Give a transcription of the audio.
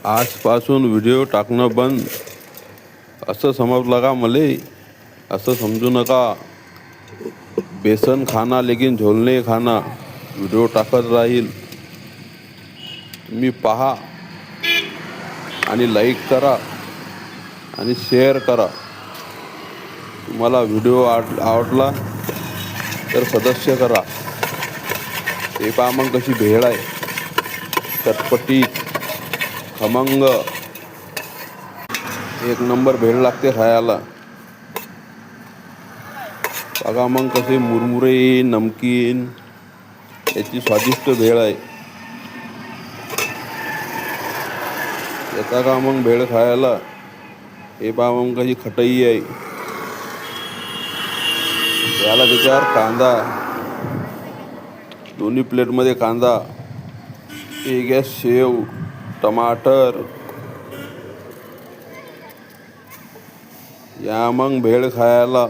आजपासून व्हिडिओ टाकणं बंद असं समजलं का मले? असं समजू नका. बेसन खाना लेकिन झोल नहीं खाना व्हिडिओ टाकत राहील. तुम्ही पहा आणि लाईक करा आणि शेअर करा. तुम्हाला व्हिडिओ आवडला तर सदस्य करा. हे पहा मग कशी भेळ आहे, चटपटीत खमंग एक नंबर भेळ लागते खायला. बघा मग कसे मुरमुरे नमकीन याची स्वादिष्ट भेळ आहे. येता का मग भेळ खायला? हे पहा मग कशी खटई आहे. याला त्याच्यावर कांदा, दोन्ही प्लेटमध्ये कांदा, एक आहे शेव, टमाटर. या मग भेळ खायला.